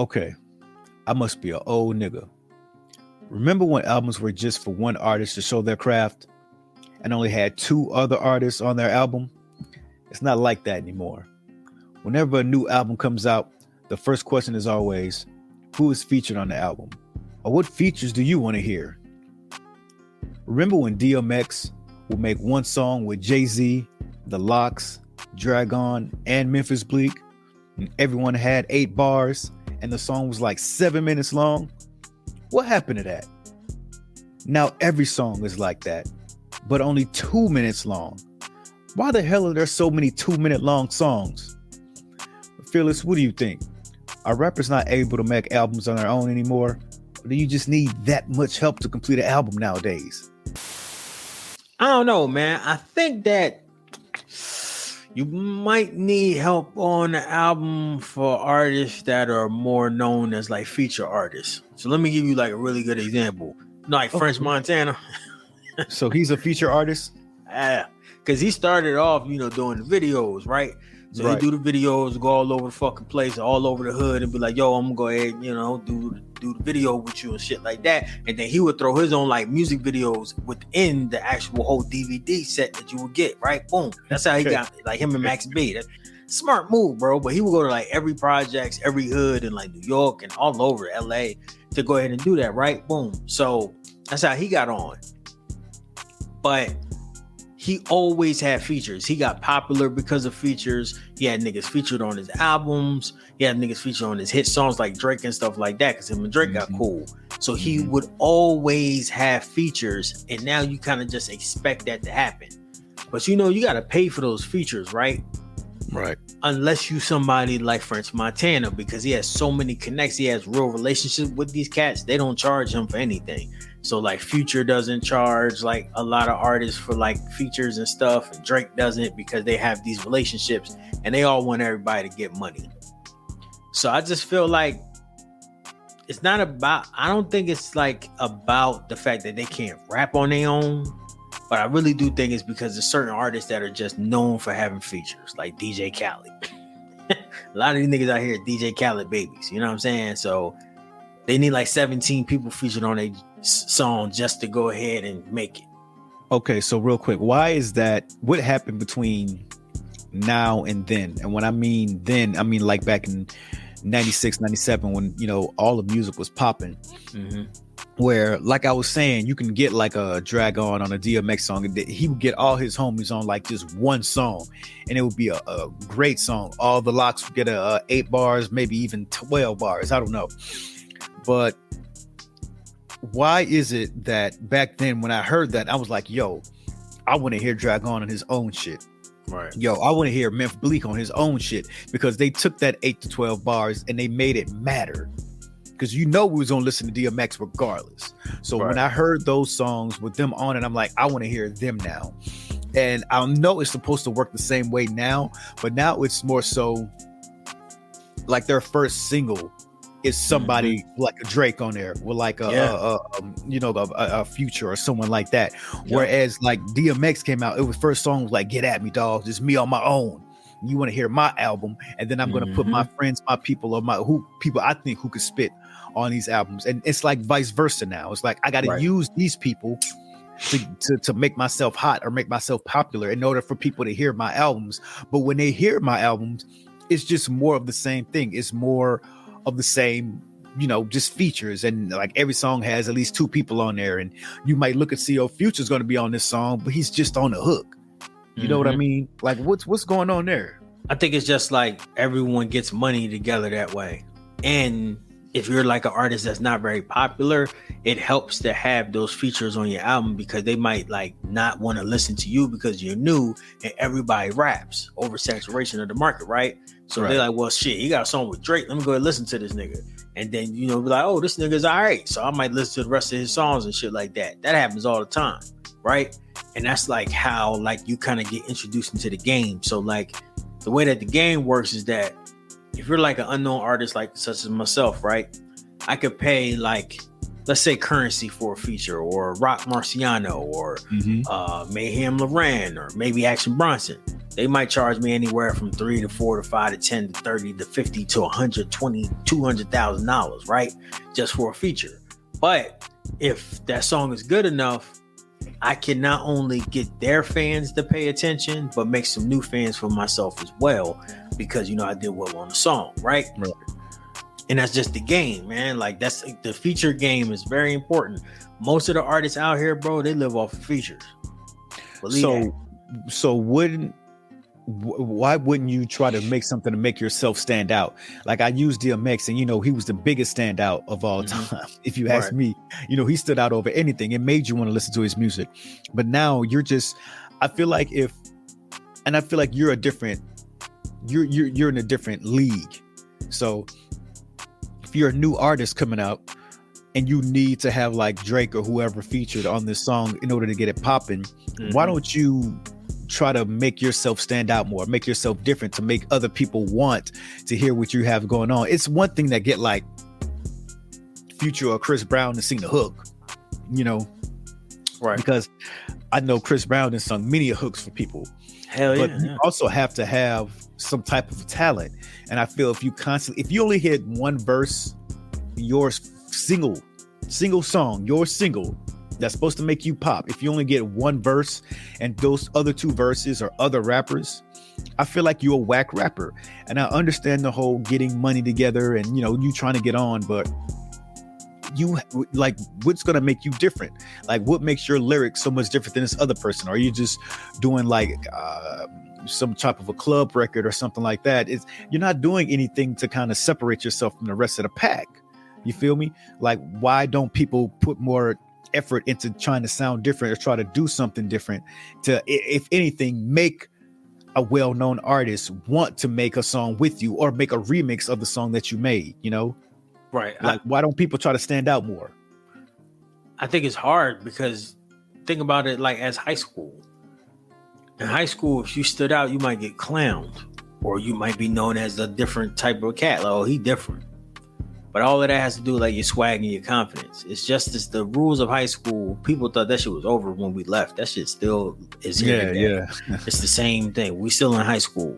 Okay, I must be an old nigga. Remember when albums were just for one artist to show their craft and only had two other artists on their album? It's not like that anymore. Whenever a new album comes out, the first question is always, who is featured on the album? Or what features do you want to hear? Remember when DMX would make one song with Jay-Z, The Lox, Dragon, and Memphis Bleek, and everyone had 8 bars, and the song was like 7 minutes long? What happened to that? Now every song is like that, but only 2 minutes long. Why the hell are there so many 2-minute long songs? Fearless, what do you think? Are rappers not able to make albums on their own anymore? Or do you just need that much help to complete an album nowadays? I don't know, man. I think that you might need help on the album for artists that are more known as like feature artists. So let me give you like a really good example. Like French Montana. So he's a feature artist? Yeah. Because he started off, doing the videos, right? So Right. he do the videos, go all over the fucking place, all over the hood, and be like, yo, I'm gonna go ahead, do the video with you and shit like that. And then he would throw his own like music videos within the actual whole DVD set that you would get, right? Boom. That's how he got like him and Max B. That's smart move, bro. But he would go to like every projects, every hood in like New York and all over LA to go ahead and do that, right? Boom. So that's how he got on. But he always had features. He got popular because of features. He had niggas featured on his albums. He had niggas featured on his hit songs like Drake and stuff like that because him and Drake got cool. So he would always have features, and now you kind of just expect that to happen. But you got to pay for those features, right? Right. Unless you somebody like French Montana, because he has so many connects. He has real relationships with these cats. They don't charge him for anything. So like Future doesn't charge like a lot of artists for like features and stuff, and Drake doesn't because they have these relationships and they all want everybody to get money. So I just feel like it's not about, I don't think it's like about the fact that they can't rap on their own, but I really do think it's because there's certain artists that are just known for having features, like DJ Khaled. A lot of these niggas out here are DJ Khaled babies, you know what I'm saying? So they need like 17 people featured on a song just to go ahead and make it. Okay, so real quick, why is that? What happened between now and then? And when I mean then, I mean like back in 96, 97 when, all the music was popping. Where, like I was saying, you can get like a Dragon on a DMX song, and he would get all his homies on like just one song, and it would be a great song. All the Lox would get 8 bars, maybe even 12 bars. I don't know. But why is it that back then when I heard that, I was like, yo, I want to hear Dragon on his own shit. Right. Yo, I want to hear Memphis Bleek on his own shit, because they took that 8 to 12 bars and they made it matter. Because we was going to listen to DMX regardless. So when I heard those songs with them on it, I'm like, I want to hear them now. And I know it's supposed to work the same way now, but now it's more so like their first single is somebody like a Drake on there with like a Future or someone like that. Whereas like DMX came out, it was first song was like Get At Me, Dog, just me on my own. You want to hear my album, and then I'm going to put my friends, my people, or people I think who could spit on these albums. And it's like vice versa now. It's like I got to use these people to make myself hot or make myself popular in order for people to hear my albums. But when they hear my albums, it's just more of the same thing. It's more of the same, just features, and like every song has at least 2 people on there, and you might look and see, Future's going to be on this song, but he's just on the hook. You know what I mean? Like what's going on there? I think it's just like everyone gets money together that way. And if you're like an artist that's not very popular, it helps to have those features on your album, because they might like not want to listen to you because you're new and everybody raps. Oversaturation of the market, right? So they're like, well, shit, he got a song with Drake. Let me go and listen to this nigga. And then, be like, oh, this nigga's all right. So I might listen to the rest of his songs and shit like that. That happens all the time, right? And that's like how like you kind of get introduced into the game. So like the way that the game works is that if you're like an unknown artist, like such as myself, right? I could pay like, let's say Currency for a feature, or Rock Marciano, or Mayhem Loran, or maybe Action Bronson. they might charge me anywhere from 3 to 4 to 5 to 10 to 30 to 50 to 120, $200,000, right? Just for a feature. But if that song is good enough, I can not only get their fans to pay attention, but make some new fans for myself as well, because I did well on the song, right? And that's just the game, man. Like, that's the feature game is very important. Most of the artists out here, bro, they live off of features. So why wouldn't you try to make something to make yourself stand out? Like, I use DMX, and he was the biggest standout of all time. If you ask me, he stood out over anything. It made you want to listen to his music. But now I feel like you're you're in a different league. So if you're a new artist coming out and you need to have like Drake or whoever featured on this song in order to get it popping, why don't you try to make yourself stand out more, make yourself different, to make other people want to hear what you have going on? It's one thing that get like Future or Chris Brown to sing the hook, right? Because I know Chris Brown has sung many hooks for people. Hell yeah. But you also have to have some type of talent. And I feel if you only hit one verse, your single song, your single that's supposed to make you pop, if you only get one verse and those other two verses are other rappers, I feel like you're a whack rapper. And I understand the whole getting money together and you trying to get on, but you like, what's gonna make you different? Like, what makes your lyrics so much different than this other person? Are you just doing like some type of a club record or something like that? You're not doing anything to kind of separate yourself from the rest of the pack. You feel me? Like, why don't people put more effort into trying to sound different or try to do something different to, if anything, make a well-known artist want to make a song with you or make a remix of the song that you made, Right. Like, why don't people try to stand out more? I think it's hard because think about it like as high school. In high school, if you stood out, you might get clowned, or you might be known as a different type of cat. Like, oh, he different. But all of that has to do with like your swag and your confidence. It's just as the rules of high school. People thought that shit was over when we left. That shit still is here. Yeah. It's the same thing. We still in high school.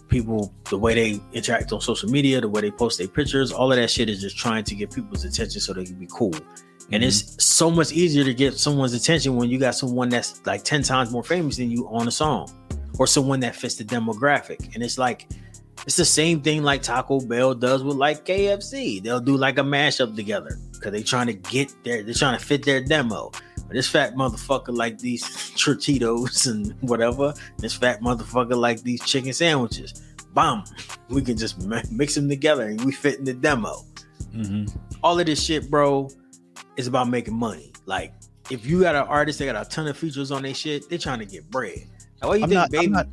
People, the way they interact on social media, the way they post their pictures, all of that shit is just trying to get people's attention so they can be cool. And it's so much easier to get someone's attention when you got someone that's like 10 times more famous than you on a song, or someone that fits the demographic. And it's like, it's the same thing like Taco Bell does with like KFC. They'll do like a mashup together because they're trying to fit their demo. But this fat motherfucker like these Tortitos and whatever. This fat motherfucker like these chicken sandwiches. Bam! We can just mix them together and we fit in the demo. All of this shit, bro, is about making money. Like, if you got an artist that got a ton of features on their shit, they're trying to get bread. Now, what do you think, baby? I'm not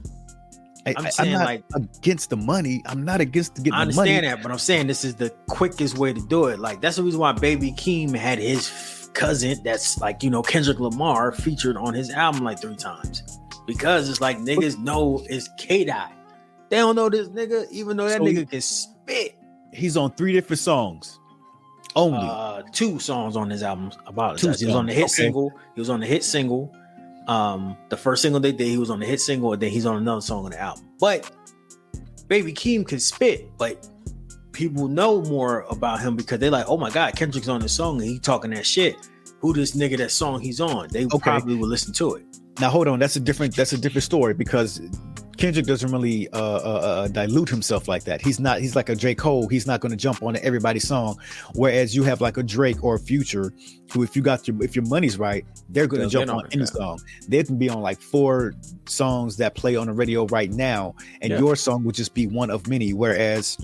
like against the money. I'm not against getting the money. I understand that, but I'm saying this is the quickest way to do it. Like, that's the reason why Baby Keem had his cousin that's like, Kendrick Lamar featured on his album like 3 times, because it's like niggas know it's K-Dot. They don't know this nigga, even though that nigga can spit. He's on 3 different songs. Only 2 songs on his album. Apologize. He was on the hit single. He was on the hit single. The first single they did, he was on the hit single, and then he's on another song on the album. But Baby Keem can spit, but people know more about him because they're like, oh my God, Kendrick's on this song and he talking that shit. Who this nigga that song he's on? They probably will listen to it. Now hold on, that's a different story, because Kendrick doesn't really dilute himself like that. He's like a J. Cole. He's not going to jump on everybody's song. Whereas you have like a Drake or a Future, who if your money's right, they're going to jump on any song. They can be on like 4 songs that play on the radio right now, and your song would just be one of many. Whereas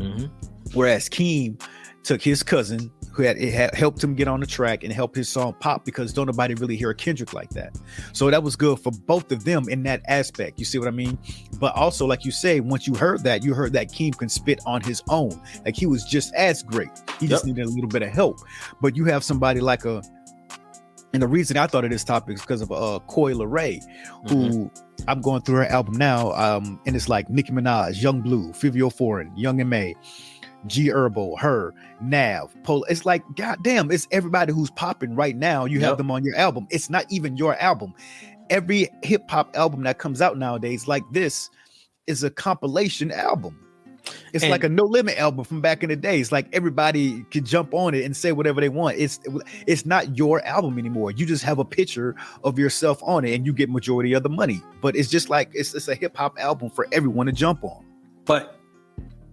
Keem took his cousin, who had helped him get on the track and help his song pop, because don't nobody really hear a Kendrick like that. So that was good for both of them in that aspect. You see what I mean? But also, like you say, once you heard that Keem can spit on his own. Like, he was just as great. He just needed a little bit of help. But you have somebody like and the reason I thought of this topic is because of Coi Leray, who I'm going through her album now, and it's like Nicki Minaj, Young Blue, Fivio Foreign, Young M.A., G Herbo, her, Nav, Polo. It's like, goddamn, it's everybody who's popping right now. You have them on your album. It's not even your album. Every hip hop album that comes out nowadays like this is a compilation album. It's And- like a No Limit album from back in the day. It's like everybody can jump on it and say whatever they want. It's not your album anymore. You just have a picture of yourself on it and you get majority of the money. But it's just like it's a hip hop album for everyone to jump on. But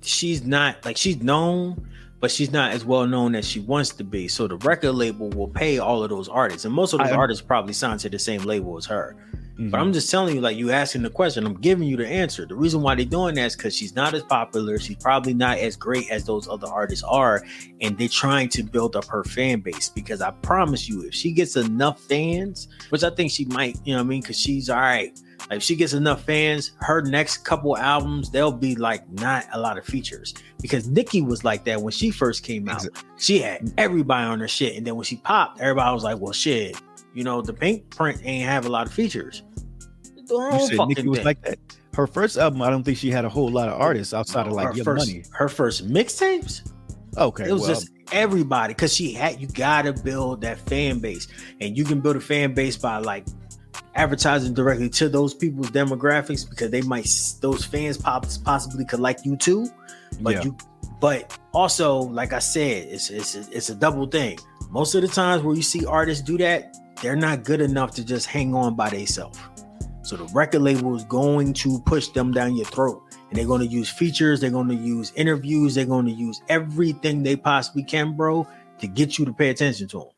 she's not like, she's known, but she's not as well known as she wants to be. So the record label will pay all of those artists, and most of those artists probably signed to the same label as her. But I'm just telling you, like, you asking the question, I'm giving you the answer. The reason why they're doing that is because she's not as popular. She's probably not as great as those other artists are. And they're trying to build up her fan base, because I promise you, if she gets enough fans, which I think she might, you know what I mean? Because she's all right. Like, if she gets enough fans, her next couple albums, they'll be like not a lot of features. Because Nicki was like that when she first came out. She had everybody on her shit. And then when she popped, everybody was like, well, shit, you know, the Pink Print ain't have a lot of features. You said Nicki was like that? Her first album, I don't think she had a whole lot of artists outside of like Your Money. Her first mixtapes, okay, it was just everybody, because you gotta build that fan base, and you can build a fan base by like advertising directly to those people's demographics, because they might, those fans possibly could like you too, but also, like I said, it's a double thing. Most of the times where you see artists do that, they're not good enough to just hang on by themselves. So the record label is going to push them down your throat, and they're going to use features, they're going to use interviews, they're going to use everything they possibly can, bro, to get you to pay attention to them.